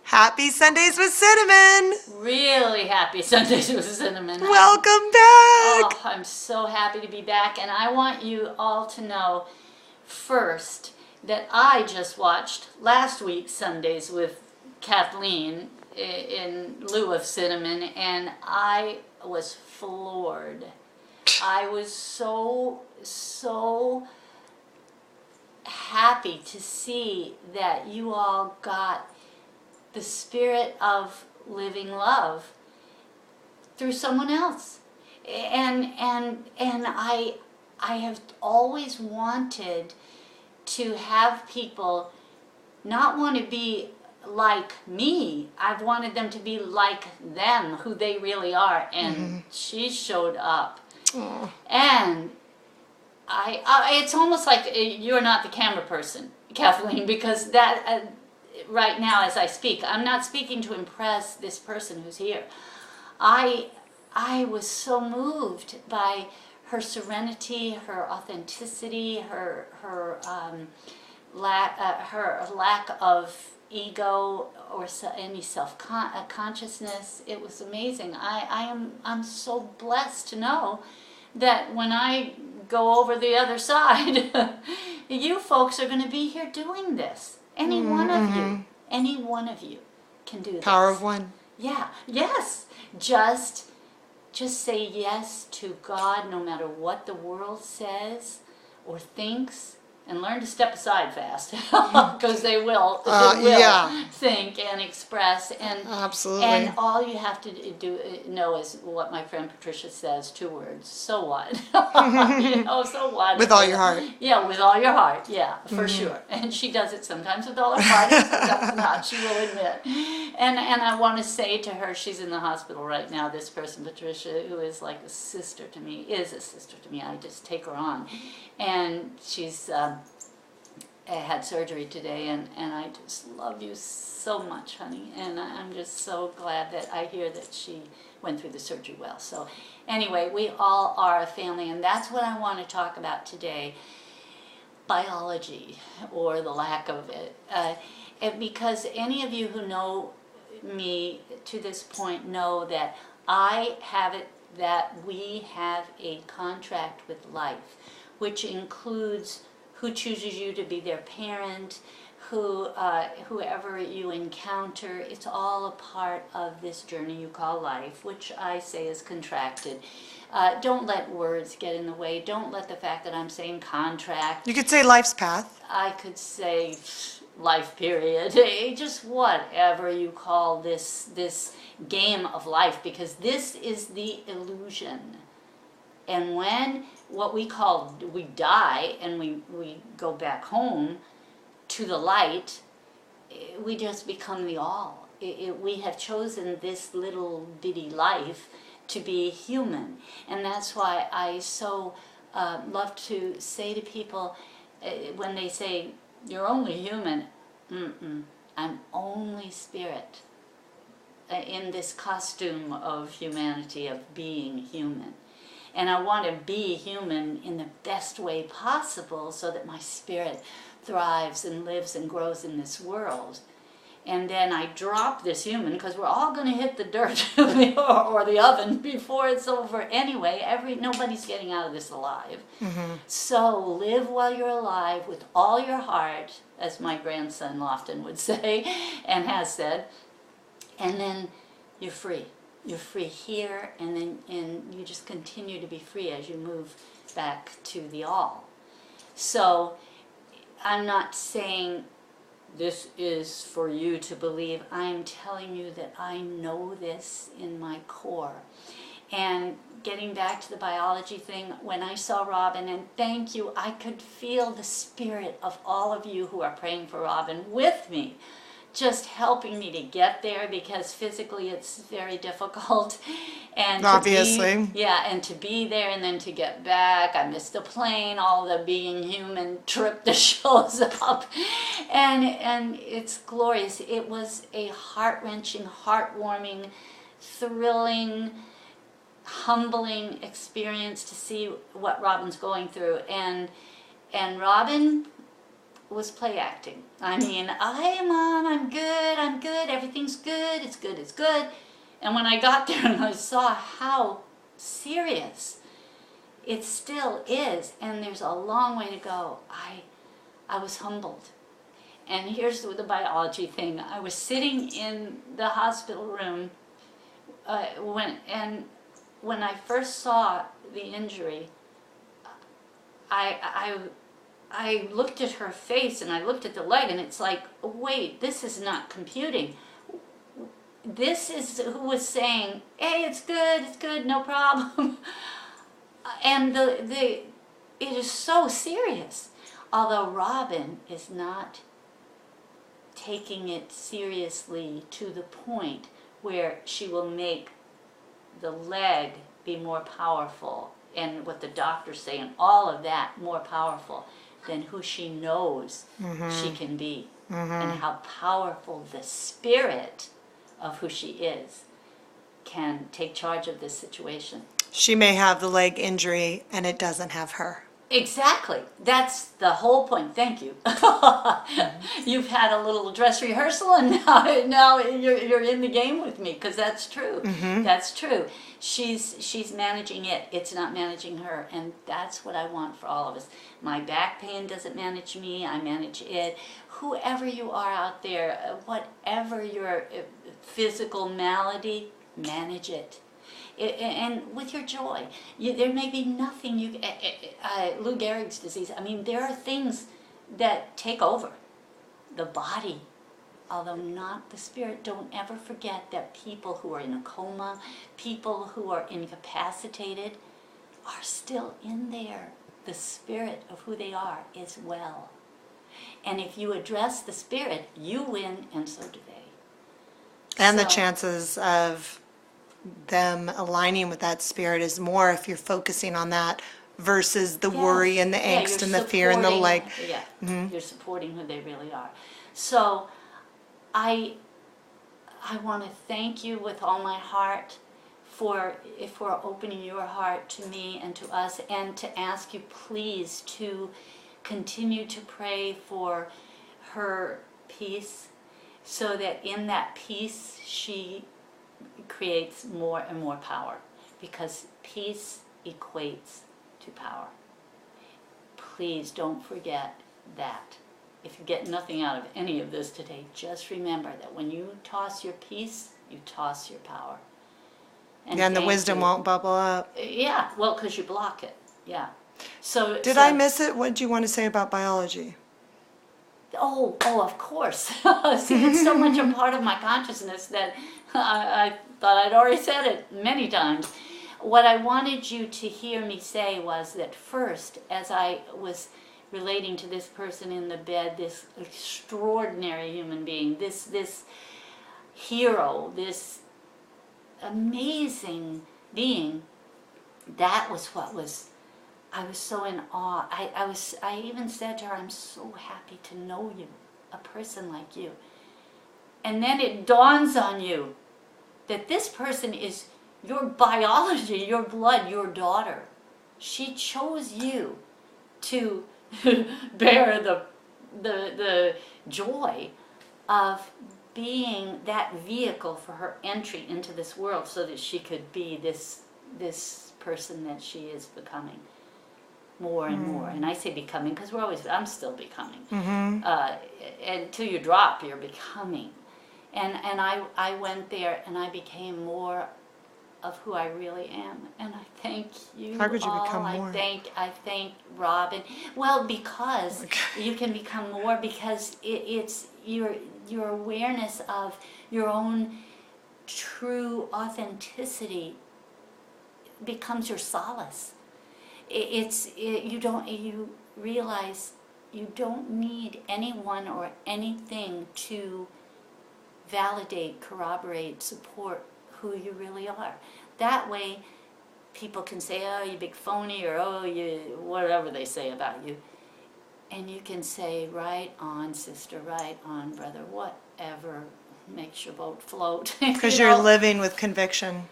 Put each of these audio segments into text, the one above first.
Happy Sundays with Cinnamon! Really happy Sundays with Cinnamon. Welcome back! Oh, I'm so happy to be back, and I want you all to know first that I just watched last week's Sundays with Kathleen in lieu of Cinnamon, and I was floored. I was so happy to see that you all got the spirit of living love through someone else. And I have always wanted to have people not want to be like me. I've wanted them to be like them, who they really are. And she showed up. Aww. And it's almost like you're not the camera person, Kathleen, because that right now as I speak, I'm not speaking to impress this person who's here. I was so moved by her serenity, her authenticity, her lack of ego or any self-consciousness. It was amazing. I'm so blessed to know that when I go over the other side, you folks are going to be here doing this. Any one of you can do this. Power of one. Yeah, yes. Just say yes to God no matter what the world says or thinks, and learn to step aside fast, because they will think and express. And absolutely. And all you have to know is what my friend Patricia says, 2 words: so what? So what? With all your heart. Yeah, with all your heart. Yeah, for sure. And she does it sometimes with all her heart, and sometimes not. She will admit. And I want to say to her, she's in the hospital right now. This person, Patricia, who is like a sister to me, I just take her on, and she's had surgery today, and I just love you so much, honey, and I'm just so glad that I hear that she went through the surgery well. So anyway, we all are a family, and that's what I want to talk about today: biology, or the lack of it. Because any of you who know me to this point know that we have a contract with life, which includes who chooses you to be their parent, whoever you encounter. It's all a part of this journey you call life, which I say is contracted. Don't let words get in the way. Don't let the fact that I'm saying contract. You could say life's path. I could say life period. Just whatever you call this game of life, because this is the illusion. And when we die and we go back home to the light, we just become the all. We have chosen this little bitty life to be human. And that's why I so love to say to people when they say, "You're only human," I'm only spirit in this costume of humanity, of being human. And I want to be human in the best way possible so that my spirit thrives and lives and grows in this world. And then I drop this human, because we're all going to hit the dirt or the oven before it's over anyway. Nobody's getting out of this alive. So live while you're alive with all your heart, as my grandson Lofton would say and has said, and then you're free. You're free here, and you just continue to be free as you move back to the all. So I'm not saying this is for you to believe. I'm telling you that I know this in my core. And getting back to the biology thing, when I saw Robin, and thank you, I could feel the spirit of all of you who are praying for Robin with me, just helping me to get there, because physically it's very difficult. And obviously. And to be there and then to get back. I missed the plane, all the being human trip that shows up. And it's glorious. It was a heart-wrenching, heartwarming, thrilling, humbling experience to see what Robin's going through. And Robin, was play acting. I mean, hey mom, I'm good, everything's good, it's good, it's good. And when I got there and I saw how serious it still is, and there's a long way to go, I was humbled. And here's the biology thing. I was sitting in the hospital room when I first saw the injury, I looked at her face and I looked at the leg, and it's like, wait, this is not computing. This is who was saying, hey, it's good, no problem. And it is so serious. Although Robin is not taking it seriously to the point where she will make the leg be more powerful, and what the doctors say and all of that more powerful than who she knows she can be, and how powerful the spirit of who she is can take charge of this situation. She may have the leg injury and it doesn't have her. Exactly. That's the whole point. Thank you. You've had a little dress rehearsal, and now you're in the game with me, because that's true. That's true. She's managing it. It's not managing her, and that's what I want for all of us. My back pain doesn't manage me. I manage it. Whoever you are out there, whatever your physical malady, manage it. And with your joy, there may be nothing Lou Gehrig's disease. I mean, there are things that take over the body, although not the spirit. Don't ever forget that people who are in a coma, people who are incapacitated, are still in there. The spirit of who they are is well. And if you address the spirit, you win, and so do they. And the chances of them aligning with that spirit is more if you're focusing on that versus the worry and the angst and the fear and the like. Yeah, you're supporting who they really are. So I want to thank you with all my heart for opening your heart to me and to us, and to ask you please to continue to pray for her peace, so that in that peace she creates more and more power, because peace equates to power. Please don't forget that. If you get nothing out of any of this today, just remember that when you toss your peace, you toss your power. And the wisdom won't bubble up. Yeah, well, because you block it. Yeah. So Did I miss it? What do you want to say about biology? Oh, of course. See, it's so much a part of my consciousness that I thought I'd already said it many times. What I wanted you to hear me say was that first, as I was relating to this person in the bed, this extraordinary human being, this hero, this amazing being, that was what was, I was so in awe. I even said to her, I'm so happy to know you, a person like you. And then it dawns on you that this person is your biology, your blood, your daughter. She chose you to bear the joy of being that vehicle for her entry into this world, so that she could be this person that she is becoming more and more. And I say becoming because I'm still becoming. Until you drop, you're becoming. And I went there and I became more of who I really am. And I thank you. How could you all. become more? I thank Robin. Well, because you can become more, because it's your awareness of your own true authenticity becomes your solace. You realize you don't need anyone or anything to validate, corroborate, support who you really are. That way, people can say, oh, you big phony, or oh, you whatever they say about you. And you can say, right on, sister, right on, brother, whatever makes your boat float. Because you're living with conviction.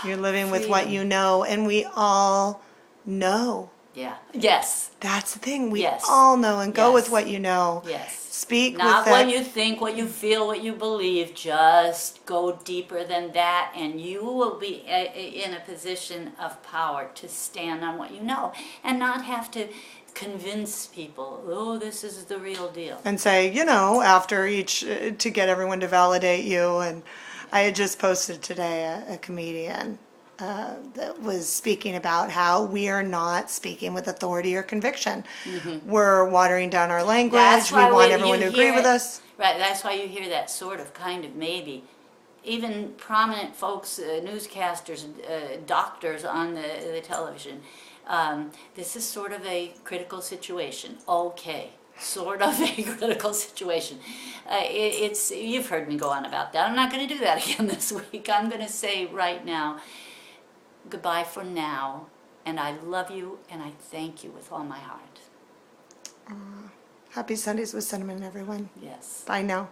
You're living with what you know, and we all know Yeah. Yes. That's the thing. We Yes. all know, and go with Yes. what you know. Yes. Speak Not with what that. you think, what you feel, what you believe. Just go deeper than that, and you will be in a position of power to stand on what you know and not have to convince people, oh, this is the real deal. And say, after each, to get everyone to validate you. And I had just posted today a comedian that was speaking about how we are not speaking with authority or conviction. We're watering down our language. That's We why want you everyone to agree hear with it. us. Right, that's why you hear that sort of, kind of, maybe. Even prominent folks, newscasters, doctors on the television. This is sort of a critical situation. Okay, sort of a critical situation. You've heard me go on about that. I'm not going to do that again this week. I'm going to say right now, goodbye for now, and I love you, and I thank you with all my heart. Happy Sundays with Cinnamon, everyone. Yes. Bye now.